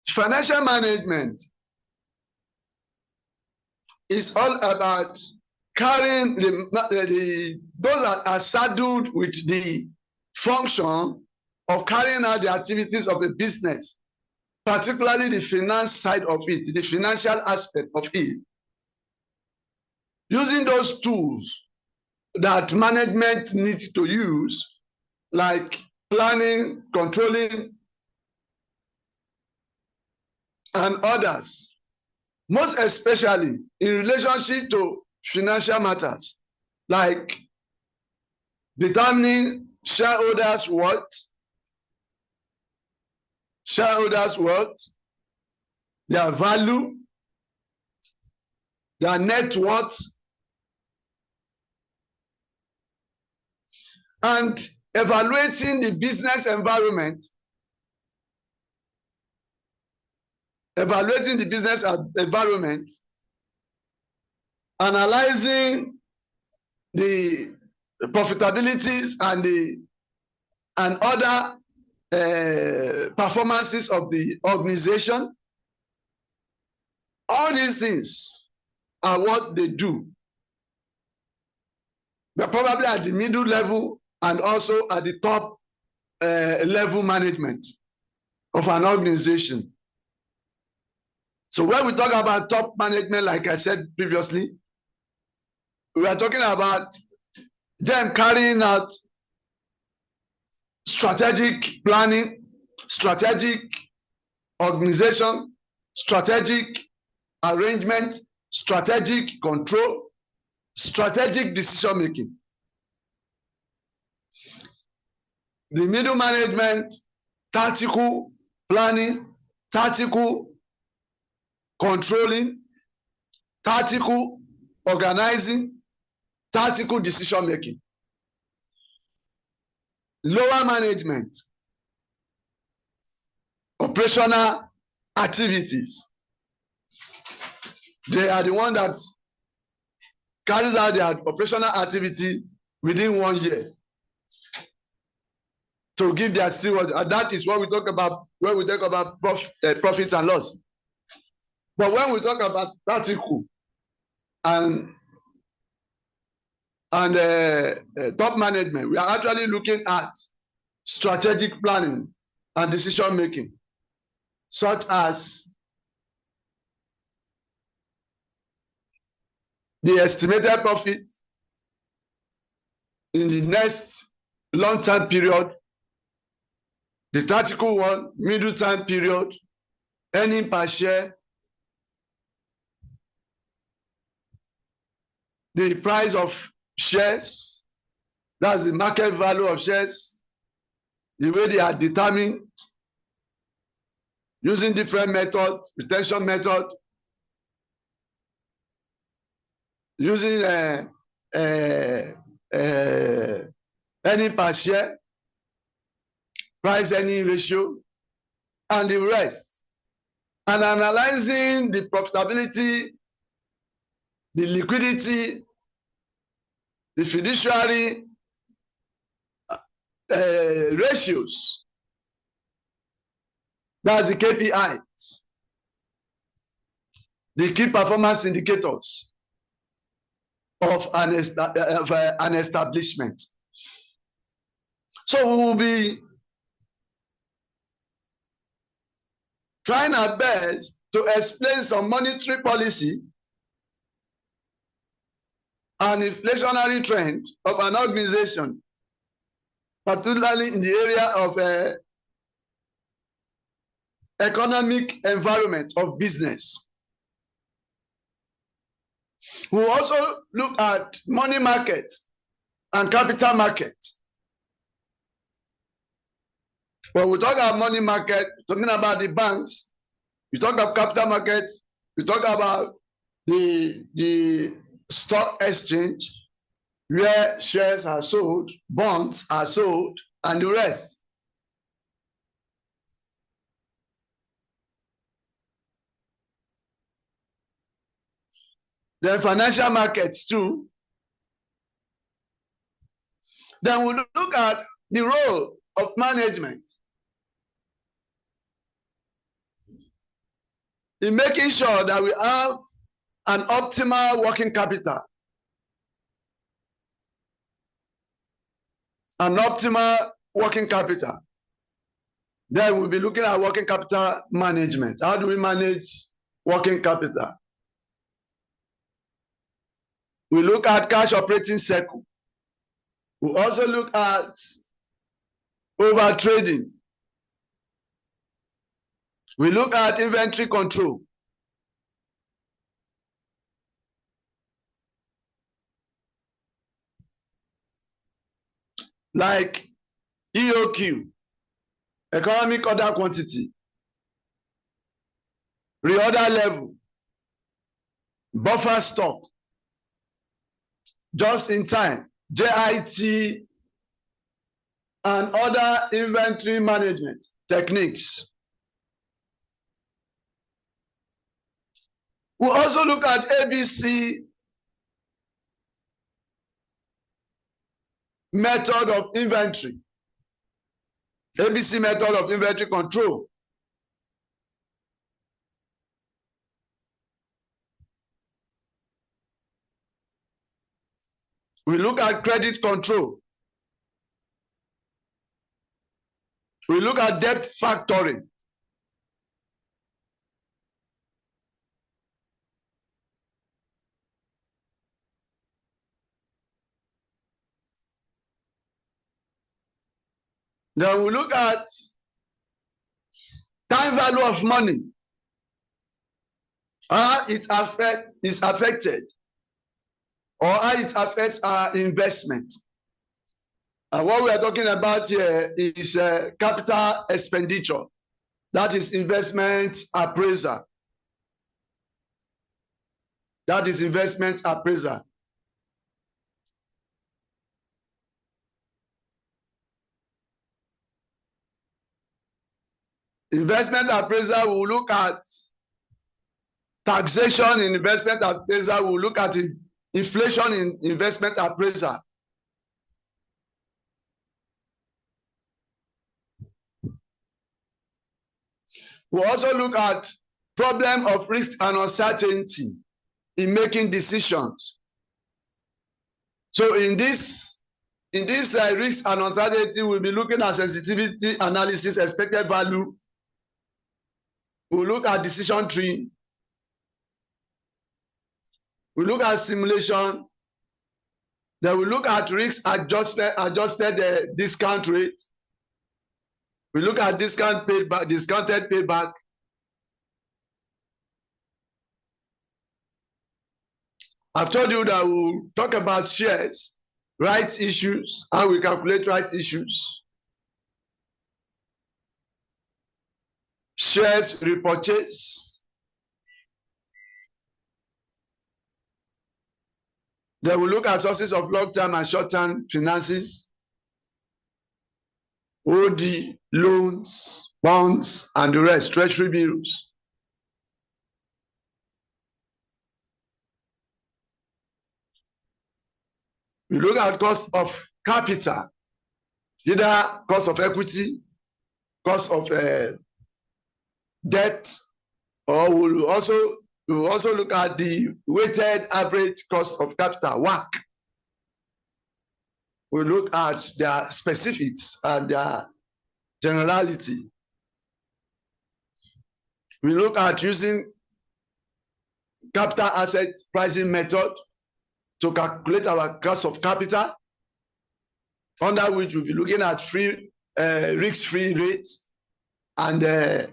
Financial management is all about carrying those that are saddled with the function of carrying out the activities of a business, particularly the finance side of it, the financial aspect of it. Using those tools that management needs to use, like planning, controlling, and others, most especially in relationship to financial matters, like determining shareholders' worth, their value, their net worth, and evaluating the business environment, analyzing the profitabilities and other performances of the organization. All these things are what they do. They're probably at the middle level and also at the top level management of an organization. So when we talk about top management, like I said previously, we are talking about them carrying out strategic planning, strategic organization, strategic arrangement, strategic control, strategic decision making. The middle management, tactical planning, tactical controlling, tactical organizing, tactical decision making. Lower management, operational activities. They are the one that carries out their operational activity within 1 year to give their steward, and that is what we talk about when we talk about profits and loss. But when we talk about tactical and top management, we are actually looking at strategic planning and decision making, such as the estimated profit in the next long-term period, the tactical one, middle time period, earning per share, the price of shares, that's the market value of shares, the way they are determined, using different methods, retention method, using earning per share, price earning ratio, and the rest, and analyzing the profitability, the liquidity, the fiduciary ratios, that's the KPIs, the key performance indicators of an establishment. So we will be trying our best to explain some monetary policy and inflationary trend of an organization, particularly in the area of economic environment of business. We'll also look at money market and capital market. When we talk about money market, talking about the banks, we talk about capital market, we talk about the stock exchange, where shares are sold, bonds are sold, and the rest. Then financial markets too. Then we'll look at the role of management. in making sure that we have an optimal working capital. An optimal working capital. Then we'll be looking at working capital management. How do we manage working capital? We look at cash operating cycle. We also look at over trading. We look at inventory control. Like EOQ, economic order quantity, reorder level, buffer stock, just in time, JIT, and other inventory management techniques. We also look at ABC method of inventory, ABC method of inventory control. We look at credit control. We look at debt factoring. Then we look at time value of money, how it is affected, or how it affects our investment. And what we are talking about here is capital expenditure. That is investment appraiser. That is investment appraiser. Investment appraiser will look at taxation in investment appraiser, will look at inflation in investment appraiser. We also look at problem of risk and uncertainty in making decisions. So in this risk and uncertainty, we'll be looking at sensitivity analysis, expected value. We'll look at decision tree. We look at simulation. Then we look at risk adjusted discount rate. We look at discounted payback. I've told you that we'll talk about shares, rights issues, how we calculate rights issues. Shares repurchase. Then we look at sources of long-term and short-term finances, OD, loans, bonds, and the rest, treasury bills. We look at cost of capital, either cost of equity, cost of debt, or we'll also look at the weighted average cost of capital, WACC. We look at their specifics and their generality. We look at using capital asset pricing method to calculate our cost of capital, under which we'll be looking at risk-free rates and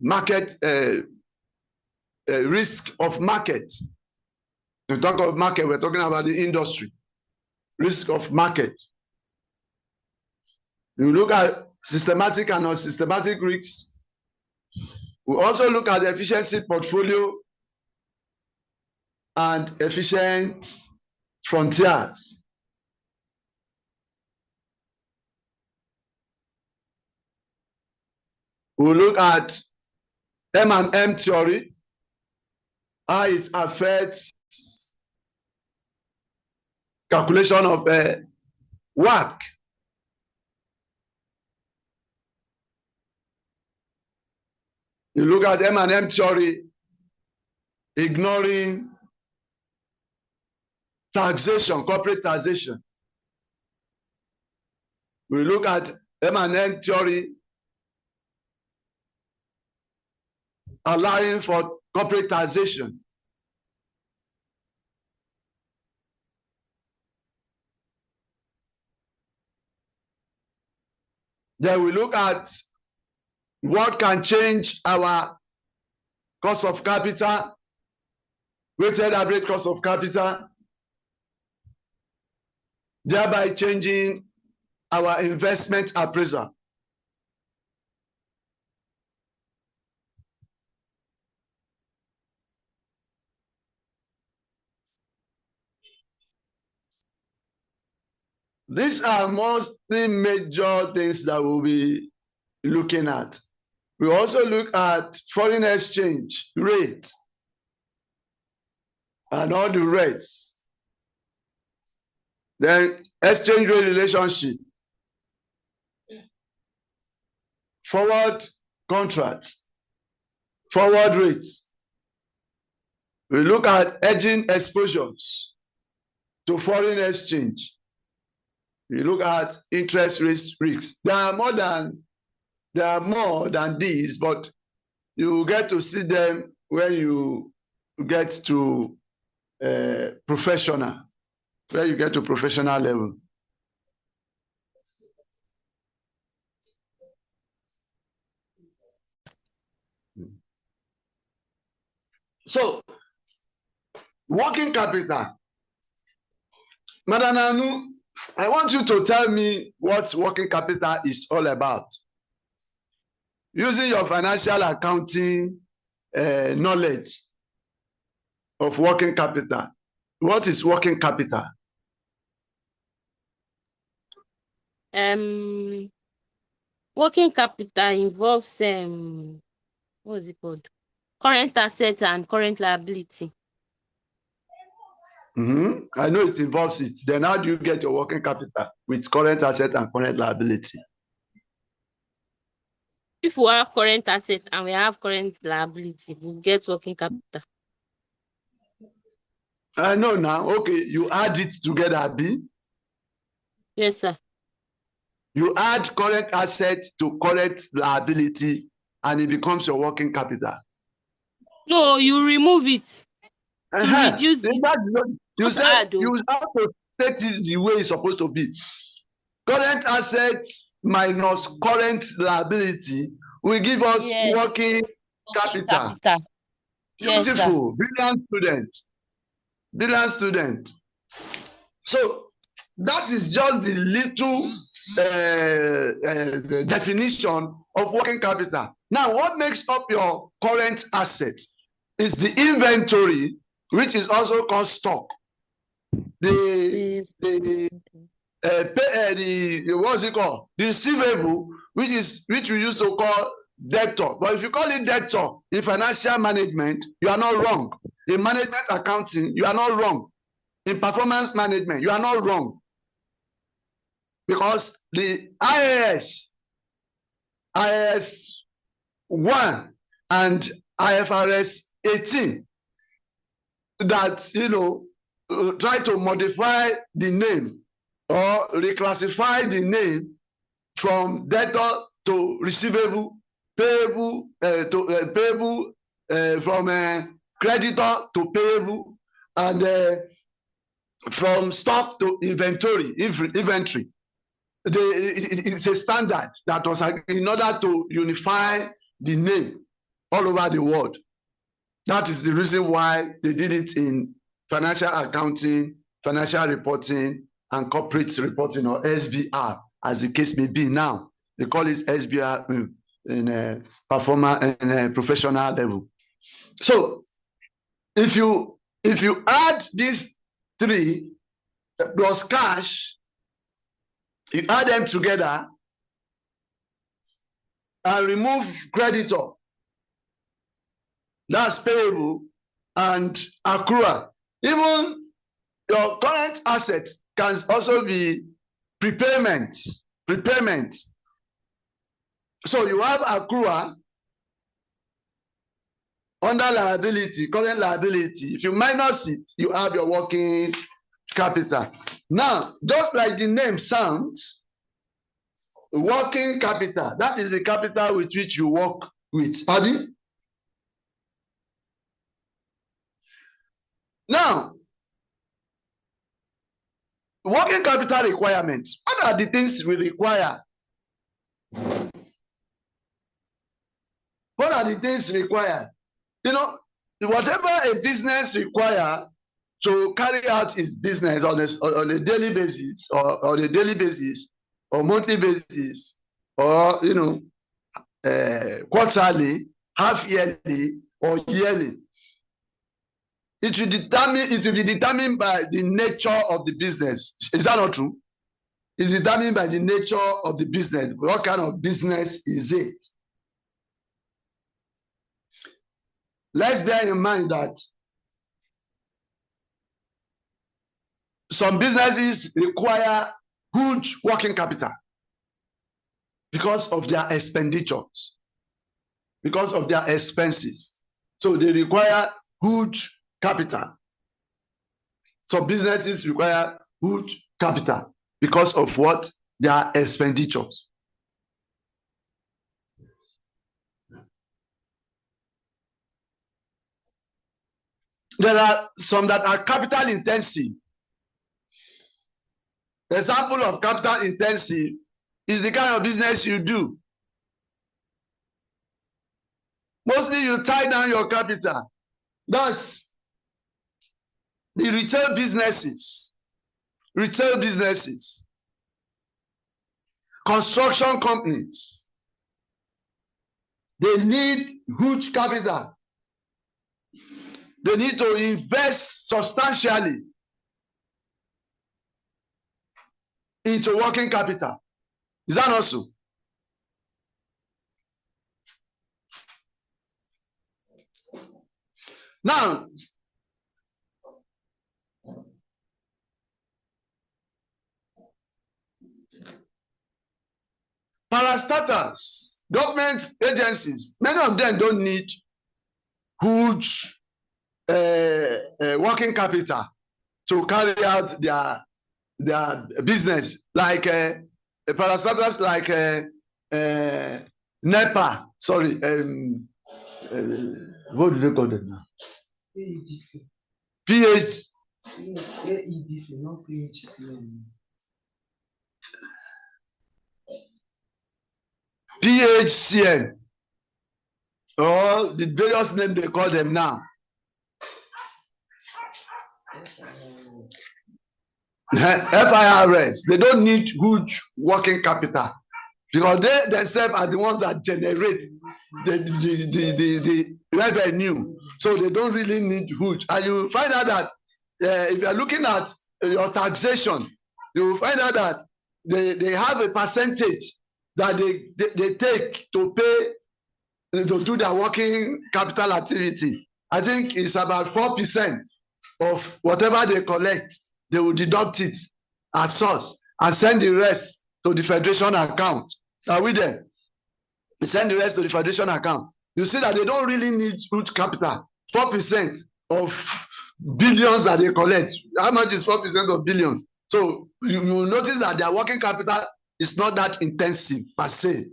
market risk of market. When we talk of market, we're talking about the industry. Risk of market. We look at systematic and non-systematic risks. We also look at the efficiency portfolio and efficient frontiers. We look at M&M theory, how it affects calculation of WACC. You look at M&M theory, ignoring taxation, corporate taxation. We look at M&M theory, allowing for corporate taxation. Then we look at what can change our cost of capital, weighted average cost of capital, thereby changing our investment appraisal. These are mostly major things that we'll be looking at. We also look at foreign exchange rate and all the rates. Then exchange rate relationship, forward contracts, forward rates. We look at hedging exposures to foreign exchange. We look at interest rate risks. There are more than these, but you get to see them when you get to professional, where you get to professional level. So, working capital. Madam Anu, I want you to tell me what working capital is all about. Using your financial accounting knowledge of working capital. What is working capital? Working capital involves what is it called? Current assets and current liability. I know it involves it. Then how do you get your working capital with current asset and current liability? If we have current asset and we have current liability, we get working capital. I know now. Okay, you add it together, Abi. Yes, sir. You add current asset to current liability, and it becomes your working capital. No, you remove it to reduce it. You said you have to state it the way it's supposed to be. Current assets minus current liability will give us working capital. Yes, beautiful, brilliant student. Brilliant student. So that is just the little the definition of working capital. Now, what makes up your current assets is the inventory, which is also called stock. The what's it called? The receivable, which we used to call debtor. But if you call it debtor in financial management, you are not wrong. In management accounting, you are not wrong. In performance management, you are not wrong. Because the IAS 1 and IFRS 18 that, try to modify the name or reclassify the name from debtor to receivable, payable from creditor to payable, and from stock to inventory. It's a standard that was in order to unify the name all over the world. That is the reason why they did it in financial accounting, financial reporting, and corporate reporting, or SBR, as the case may be now. They call it SBR in a professional level. So if you add these three plus cash, you add them together and remove creditor, that's payable, and accrual. Even your current asset can also be prepayment. So you have accrual, under liability, current liability, if you minus it, you have your working capital. Now, just like the name sounds, working capital, that is the capital with which you work with. Pardon? Now, working capital requirements. What are the things we require? What are the things required? You know, whatever a business requires to carry out its business on a daily basis, or on a daily basis, or monthly basis, or quarterly, half yearly, or yearly. It will be determined by the nature of the business. Is that not true? It's determined by the nature of the business. What kind of business is it? Let's bear in mind that some businesses require huge working capital because of their expenditures, because of their expenses. So they require huge capital. Some businesses require huge capital because of what? Their expenditures. There are some that are capital intensive. The example of capital intensive is the kind of business you do. Mostly you tie down your capital. Thus, the retail businesses, construction companies, they need huge capital. They need to invest substantially into working capital. Is that not so? Now, parastatals, government agencies, many of them don't need huge working capital to carry out their business, like parastatals like NEPA. Sorry, what do they call it now? PHRONESIS, not PHCN, or the various names they call them now. FIRS, they don't need huge working capital because they themselves are the ones that generate the revenue. So they don't really need huge. And you find out that if you are looking at your taxation, you will find out that they have a percentage that they take to pay, to do their working capital activity. I think it's about 4% of whatever they collect. They will deduct it at source and send the rest to the federation account. Are we there? We send the rest to the federation account. You see that they don't really need huge capital. 4% of billions that they collect. How much is 4% of billions? So you will notice that their working capital is not that intensive per se.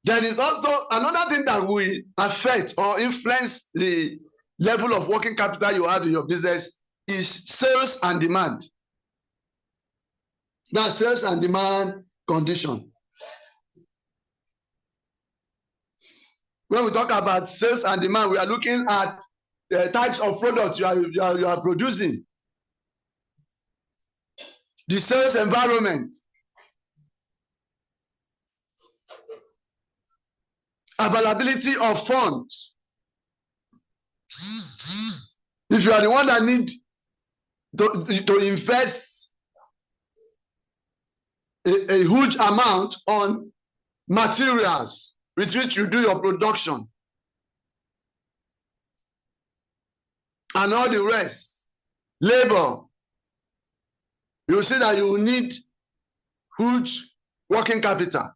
There is also another thing that will affect or influence the level of working capital you have in your business is sales and demand. Now, sales and demand condition. When we talk about sales and demand, we are looking at the types of products you are producing, the sales environment, availability of funds. If you are the one that need to invest a huge amount on materials with which you do your production and all the rest, labor, you see that you will need huge working capital.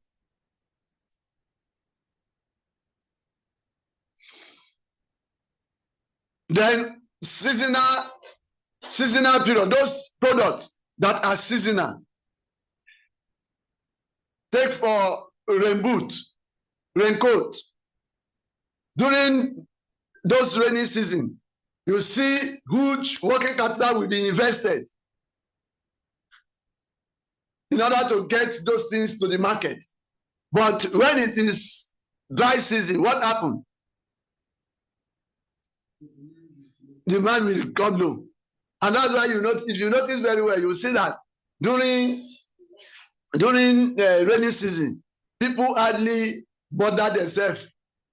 Then seasonal period, those products that are seasonal. Take for raincoat. During those rainy season, you see huge working capital will be invested in order to get those things to the market. But when it is dry season, what happens? Demand will come low. And that's why if you notice very well, you see that during rainy season, people hardly bother themselves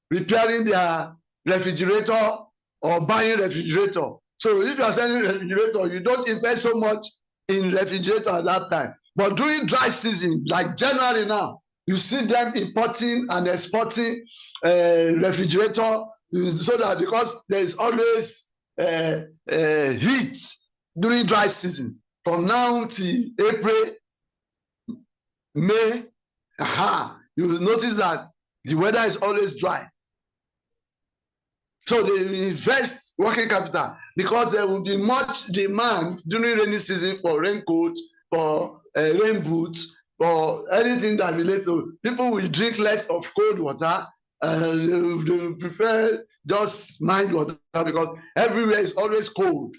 repairing their refrigerator or buying refrigerator. So if you are selling refrigerator, you don't invest so much in refrigerator at that time. But during dry season, like January now, you see them importing and exporting refrigerator, so that because there is always heat during dry season. From now till April, May, you will notice that the weather is always dry. So they invest working capital because there will be much demand during rainy season for raincoat, for rain boots, for anything that relates to. People will drink less of cold water. They prefer just mild water because everywhere is always cold.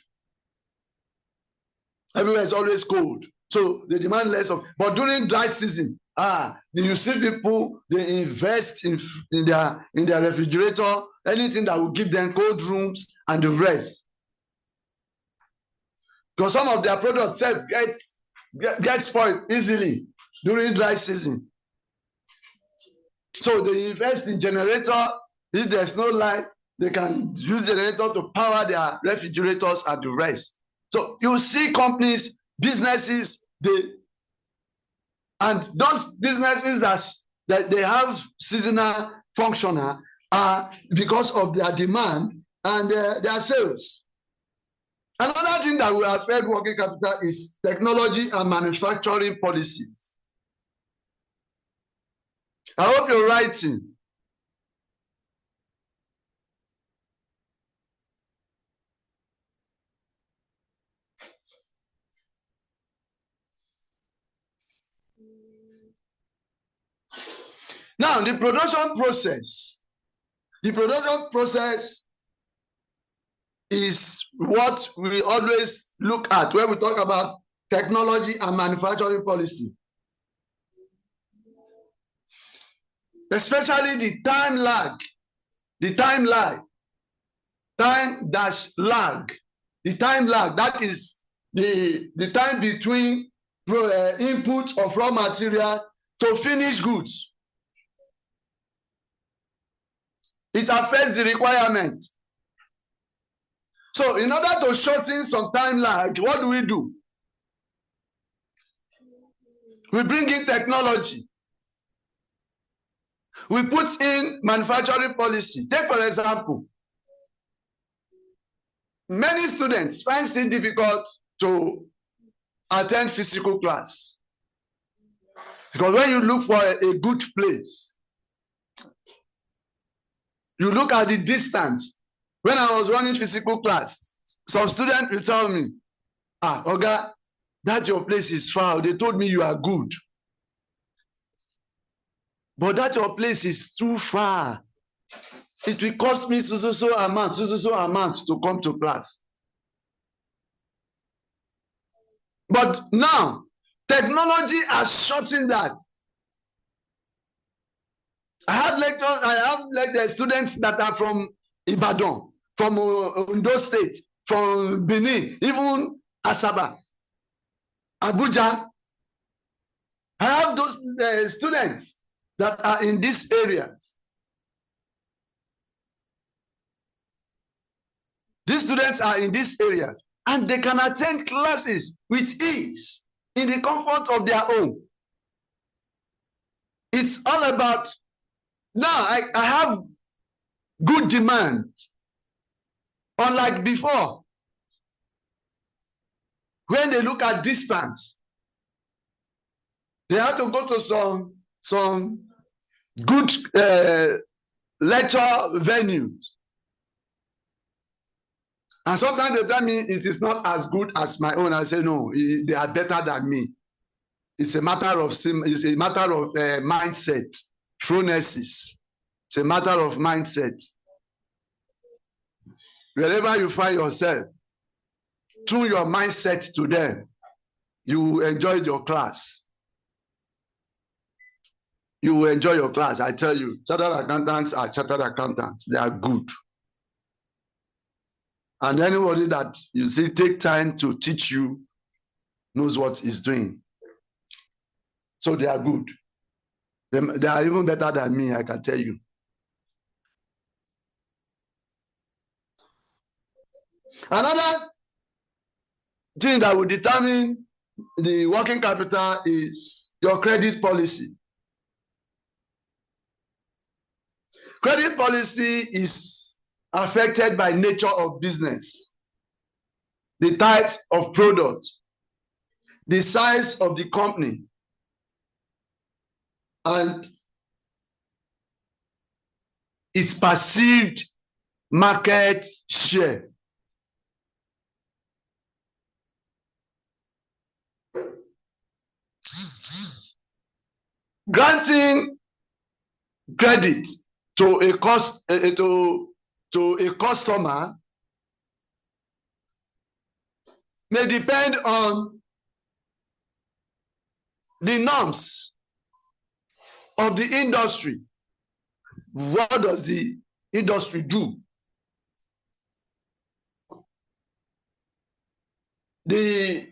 Everywhere is always cold. So they demand less of. But during dry season, you see people, they invest in their refrigerator, anything that will give them cold rooms and the rest. Because some of their products get spoiled easily during dry season. So they invest in generator. If there's no light, they can use generator to power their refrigerators and the rest. So you see companies, businesses, and those businesses that they have seasonal functional are because of their demand and their sales. Another thing that will affect working capital is technology and manufacturing policies. I hope you're writing. Now, the production process is what we always look at when we talk about technology and manufacturing policy. Especially the time lag, that is the time between input of raw material to finished goods. It affects the requirement. So in order to shorten some time lag, what do? We bring in technology. We put in manufacturing policy. Take for example, many students find it difficult to attend physical class. Because when you look for a good place, you look at the distance. When I was running physical class, some students will tell me, Oga, that your place is far. They told me you are good. But that your place is too far. It will cost me so amount to come to class. But now, technology has shortened that. I have students that are from Ibadan, from Ondo State, from Benin, even Asaba, Abuja. I have those students that are in this area. These students are in these areas, and they can attend classes with ease in the comfort of their home. It's all about, now I have good demand, unlike before, when they look at distance, they have to go to some good lecture venues. And sometimes they tell me it is not as good as my own. I say, no, they are better than me. It's a matter of mindset. PHRONESIS. It's a matter of mindset. Wherever you find yourself, tune your mindset to them. You will enjoy your class. You will enjoy your class. I tell you, chartered accountants are chartered accountants. They are good. And anybody that you see take time to teach you knows what he's doing. So they are good. They are even better than me, I can tell you. Another thing that will determine the working capital is your credit policy. Credit policy is affected by nature of business, the type of product, the size of the company, and its perceived market share. Granting credit to a customer may depend on the norms of the industry. What does the industry do? The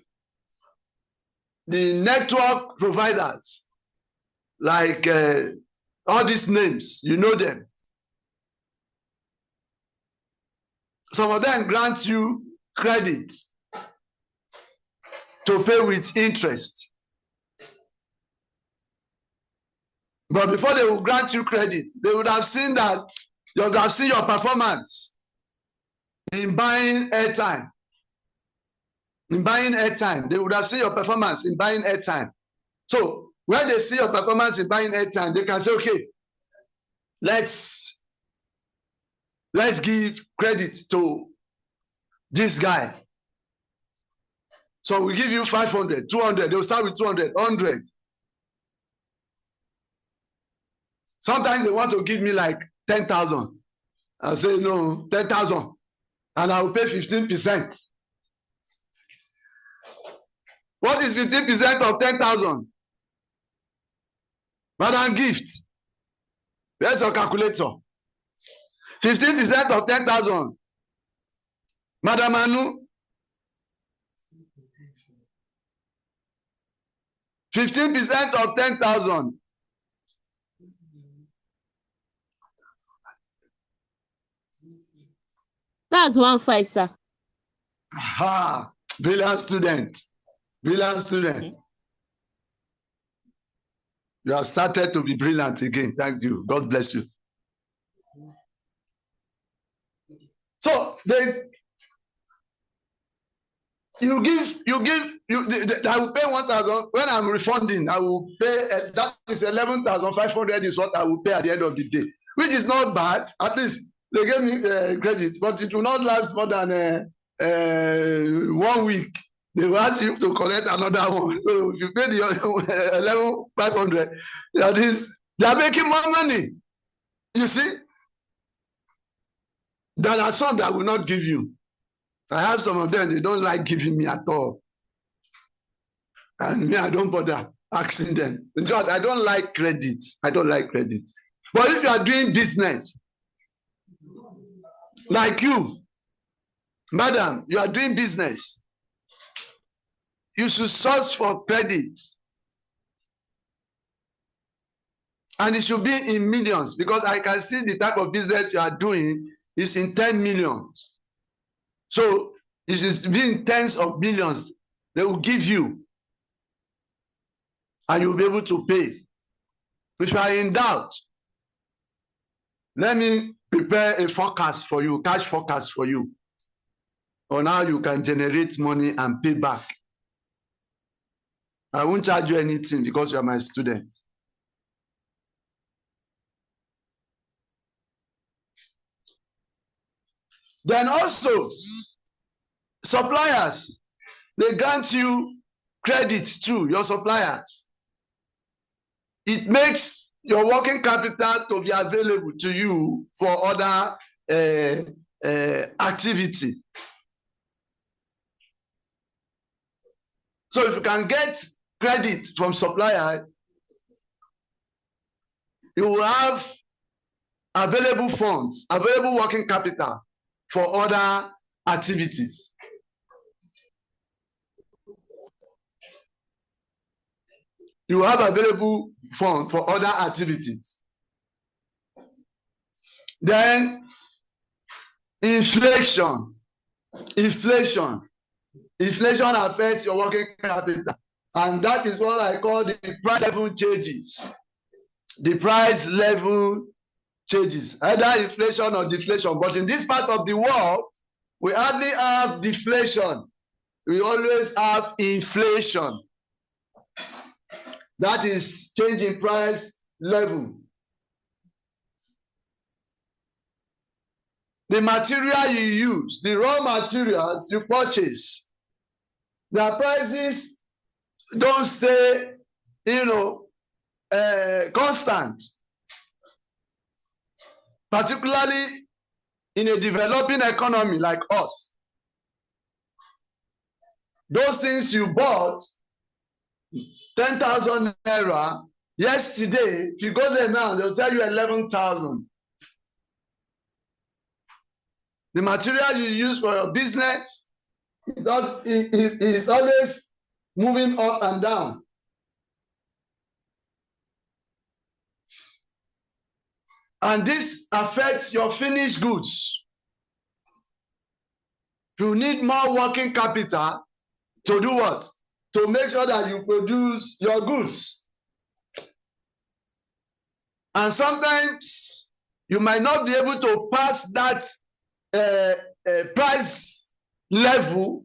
network providers, like all these names, you know them. Some of them grant you credit to pay with interest. But before they will grant you credit, they would have seen that you would have seen your performance in buying airtime. In buying airtime, they would have seen your performance in buying airtime. So when they see your performance in buying airtime, they can say, okay, let's give credit to this guy. So we give you 500, 200. They'll start with 200, 100. Sometimes they want to give me like 10,000. I'll say, no, 10,000. And I will pay 15%. What is 15% of 10,000? Madam gift. Where's your calculator? 15% of 10,000. Madam Anu. 15% of 10,000. That's 1.5, sir. Aha, brilliant student. Brilliant student. You have started to be brilliant again. Thank you. God bless you. So I will pay 1,000. When I'm refunding, I will pay, that is 11,500 is what I will pay at the end of the day, which is not bad. At least they gave me credit, but it will not last more than 1 week. They will ask you to collect another one. So if you pay the 11,500, that is, they are making more money. You see? There are some that will not give you. I have some of them, they don't like giving me at all. And me, I don't bother asking them. In fact, I don't like credit. I don't like credit. But if you are doing business, like you, madam, you are doing business, you should source for credit. And it should be in millions, because I can see the type of business you are doing is in 10 millions. So it should be in tens of millions they will give you. And you'll be able to pay. If you are in doubt, let me prepare a forecast for you, cash forecast for you, on how you can generate money and pay back. I won't charge you anything because you are my student. Then also, Suppliers, they grant you credit too, your suppliers. It makes your working capital to be available to you for other activity. So if you can get credit from supplier, you will have available funds, available working capital for other activities. You have available funds for other activities. Then inflation. Inflation affects your working capital, and that is what I call the price level changes. The price level changes, either inflation or deflation. But in this part of the world, we hardly have deflation. We always have inflation. That is change in price level. The material you use, the raw materials you purchase, their prices don't stay, constant. Particularly in a developing economy like us. Those things you bought 10,000 naira yesterday, if you go there now, they'll tell you 11,000. The material you use for your business is always moving up and down. And this affects your finished goods. You need more working capital to do what? To make sure that you produce your goods. And sometimes you might not be able to pass that price level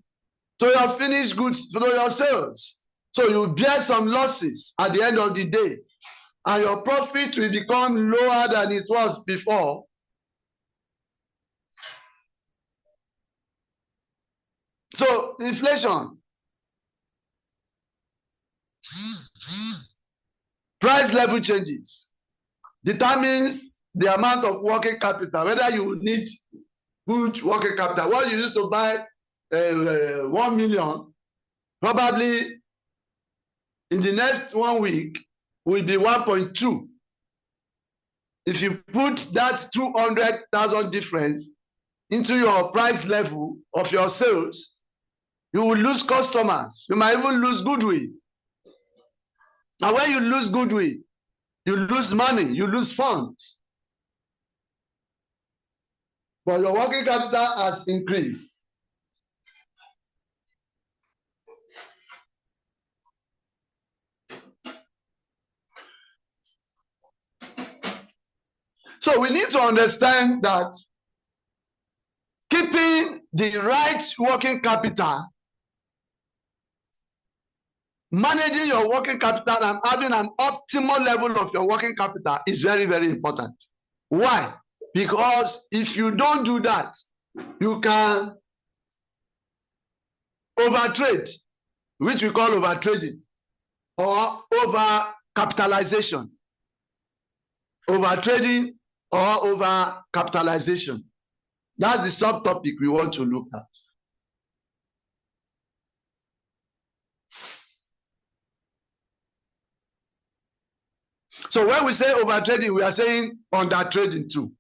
to your finished goods, to your sales. So you bear some losses at the end of the day. And your profit will become lower than it was before. So, inflation. Price level changes determines the amount of working capital, whether you need good working capital. What you used to buy 1 million, probably in the next 1 week, will be 1.2. If you put that 200,000 difference into your price level of your sales, you will lose customers. You might even lose goodwill. And when you lose goodwill, you lose money, you lose funds. But your working capital has increased. So we need to understand that keeping the right working capital, managing your working capital and having an optimal level of your working capital is very, very important. Why? Because if you don't do that, you can overtrade, which we call overtrading, or overcapitalization. Overtrading or overcapitalization. That's the subtopic we want to look at. So when we say overtrading, we are saying undertrading too.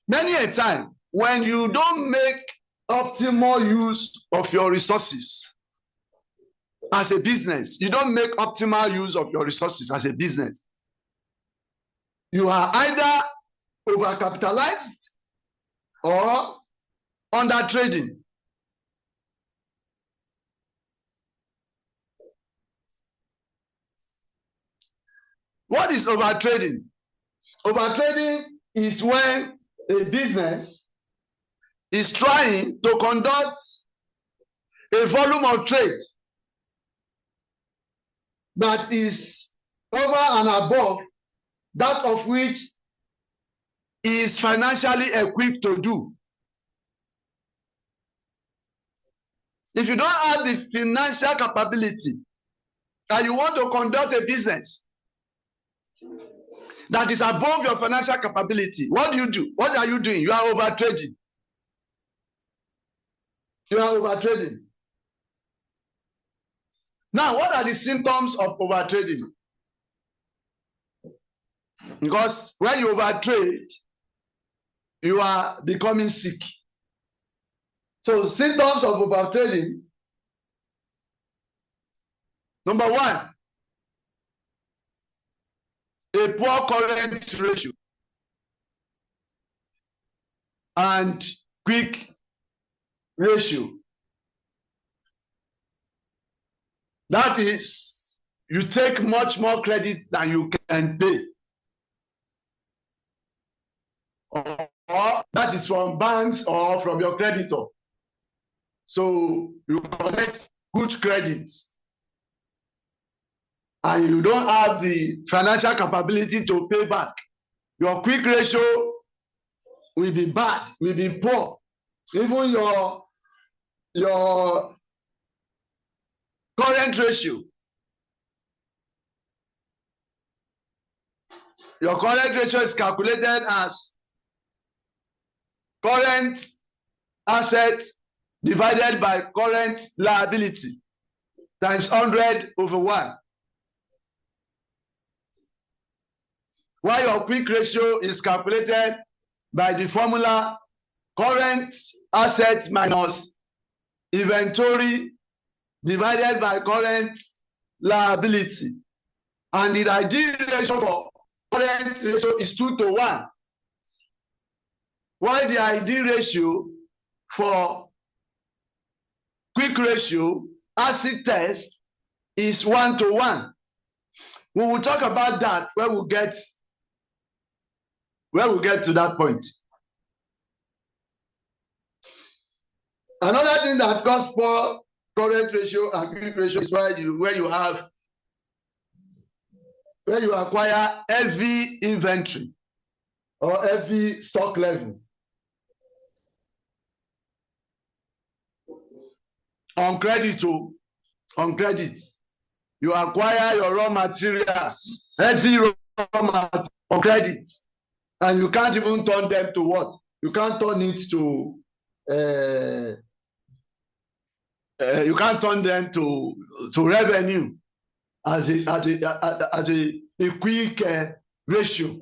Many a time, when you don't make optimal use of your resources as a business, you don't make optimal use of your resources as a business, you are either overcapitalized or undertrading. What is overtrading? Overtrading is when a business is trying to conduct a volume of trade that is over and above that of which is financially equipped to do. If you don't have the financial capability and you want to conduct a business that is above your financial capability, what do? What are you doing? You are over trading. You are over trading. Now, what are the symptoms of over trading? Because when you over trade, you are becoming sick. So, symptoms of over trading. Number one, a poor current ratio and quick ratio. That is, you take much more credit than you can pay. Or that is from banks or from your creditor. So you collect good credits and you don't have the financial capability to pay back. Your quick ratio will be bad, will be poor. Even your current ratio. Your current ratio is calculated as current asset divided by current liability times 100 over 1. While your quick ratio is calculated by the formula current asset minus inventory divided by current liability. And the ideal ratio for current ratio is 2:1. While the ideal ratio for quick ratio acid test is 1:1. We will talk about that when we get to that point. Another thing that causes poor current ratio and quick ratio is when you acquire heavy inventory or heavy stock level on credit. You acquire your raw materials, heavy raw materials on credit, and you can't even turn them to what? You can't turn it to you can't turn them to revenue as a quick ratio.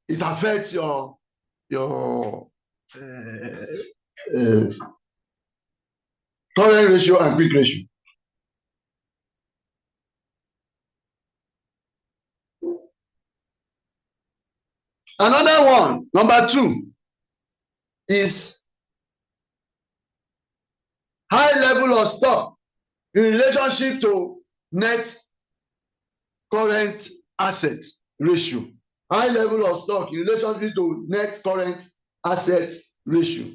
It affects your current ratio and quick ratio. Another one, number 2, is high level of stock in relationship to net current asset ratio. High level of stock in relationship to net current asset ratio.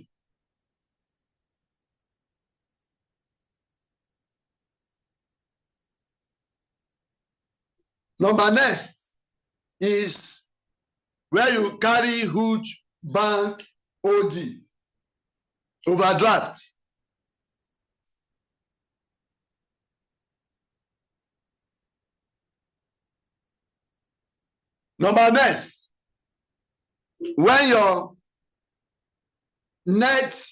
Number next is where you carry huge bank OD, overdraft. Number next, when your net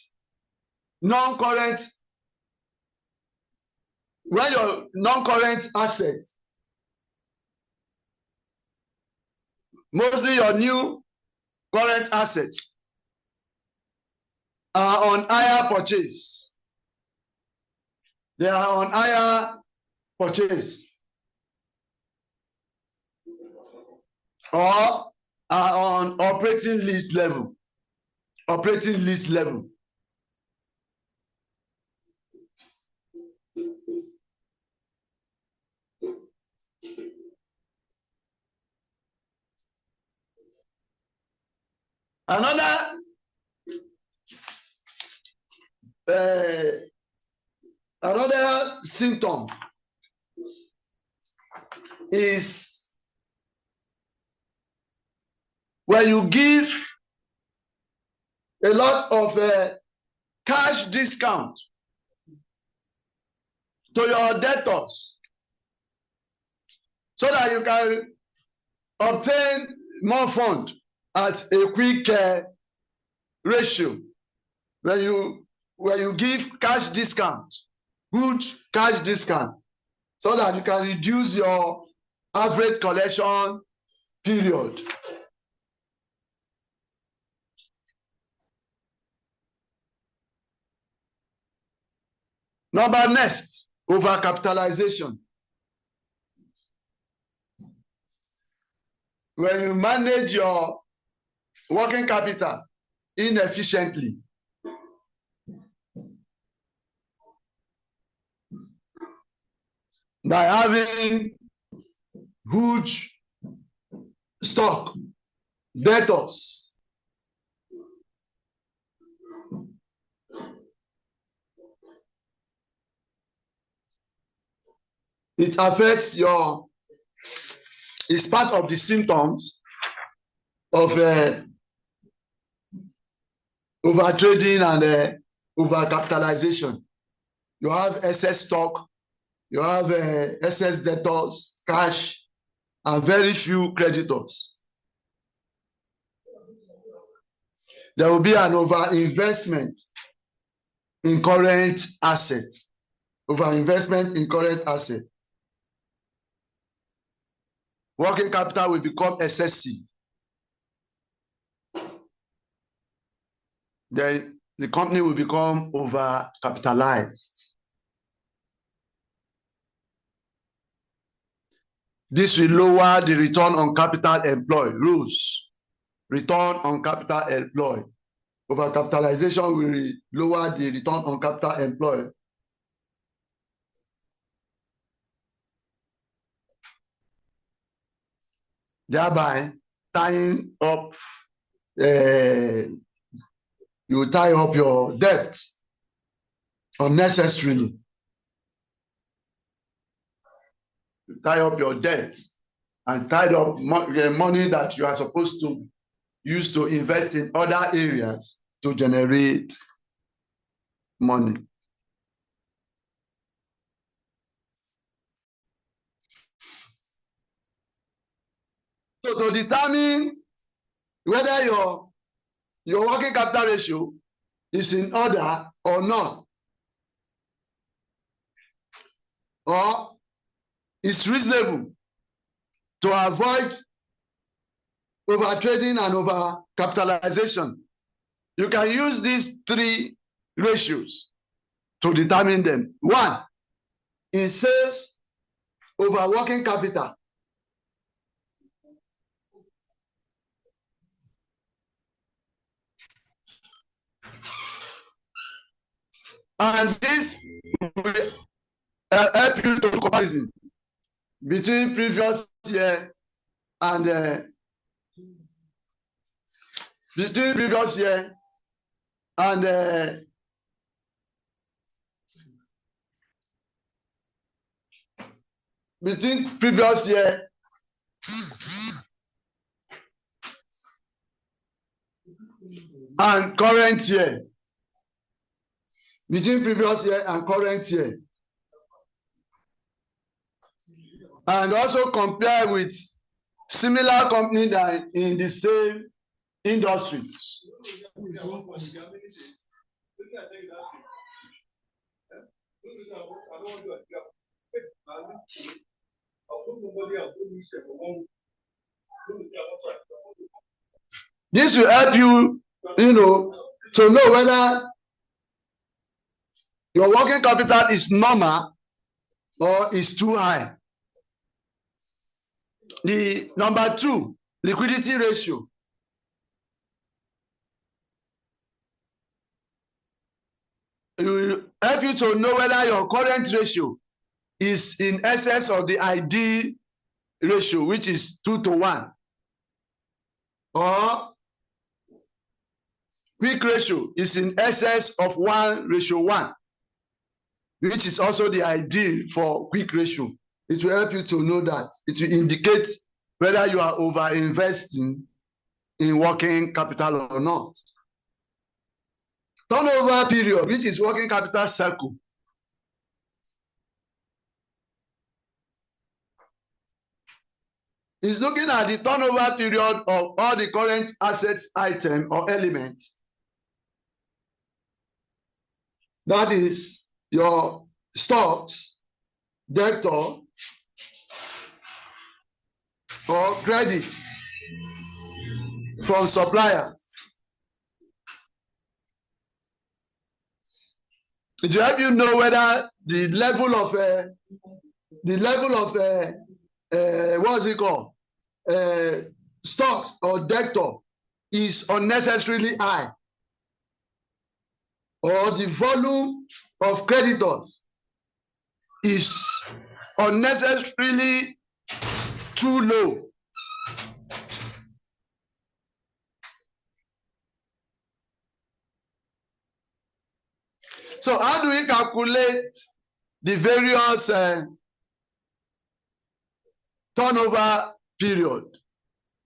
non-current assets, mostly your new current assets, are on higher purchase. They are on higher purchase or are on operating lease level. Operating lease level. Another symptom is when you give a lot of cash discount to your debtors so that you can obtain more fund at a quick ratio. When you give cash discount, good cash discount, so that you can reduce your average collection period. Number next, overcapitalization. When you manage your working capital inefficiently, by having huge stock, debtors, it affects your, it's part of the symptoms of overtrading and overcapitalization. You have excess stock, you have excess debtors, cash, and very few creditors. There will be an overinvestment in current assets. Overinvestment in current assets. Working capital will become excessive. Then the company will become overcapitalized. This will lower the return on capital employed. Rules. Return on capital employed. Overcapitalization will lower the return on capital employed. Thereby tying up, you tie up your debt unnecessarily. You tie up your debt and tied up money that you are supposed to use to invest in other areas to generate money. So to determine whether your working capital ratio is in order or not, or is reasonable to avoid overtrading and overcapitalization, you can use these three ratios to determine them. One is sales over working capital. And this will help you to do comparison between previous year and between previous year and between previous year and current year. Between previous year and current year. And also compare with similar company that in the same industries. This will help you, to know whether your working capital is normal or is too high. The number two, liquidity ratio. It will help you to know whether your current ratio is in excess of the ideal ratio, which is 2:1, or quick ratio is in excess of 1:1, which is also the ideal for quick ratio. It will help you to know that. It will indicate whether you are over-investing in working capital or not. Turnover period, which is working capital cycle. is looking at the turnover period of all the current assets item or elements. That is your stocks, debtor, or credit from supplier. It will help you know whether the level of what's it called, stocks or debtor is unnecessarily high, or the volume of creditors is unnecessarily too low. So how do we calculate the various turnover period?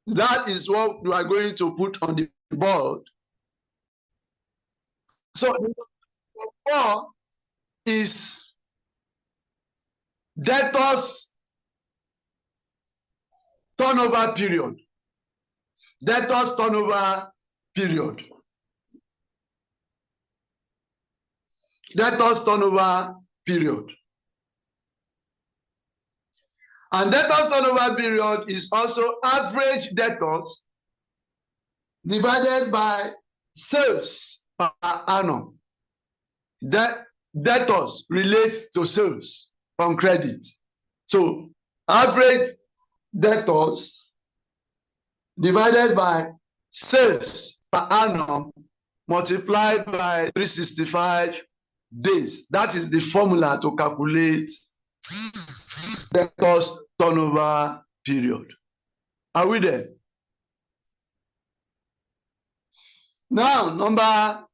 That is what we are going to put on the board. So number 4 is debtors turnover period. Debtors turnover period. Debtors turnover period. And debtors turnover period is also average debtors divided by sales per annum. Debtors relates to sales from credit. So average debtors divided by sales per annum multiplied by 365 days. That is the formula to calculate debtors turnover period. Are we there? Now,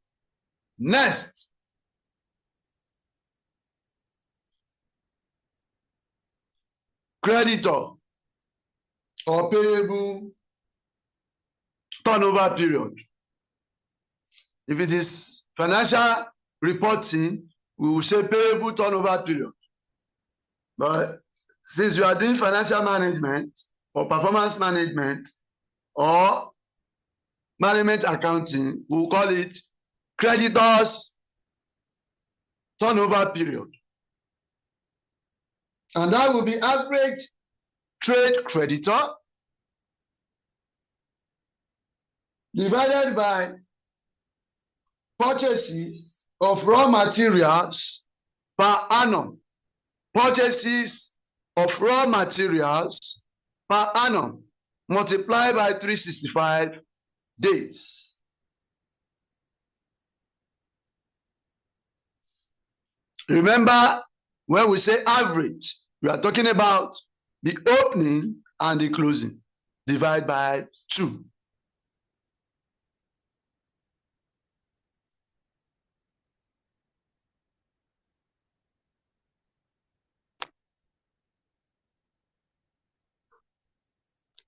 next. Creditor or payable turnover period. If it is financial reporting, we will say payable turnover period. But since you are doing financial management or performance management or management accounting, we will call it creditors turnover period. And that will be average trade creditor divided by purchases of raw materials per annum. Purchases of raw materials per annum multiplied by 365 days. Remember, when we say average, we are talking about the opening and the closing. Divide by 2.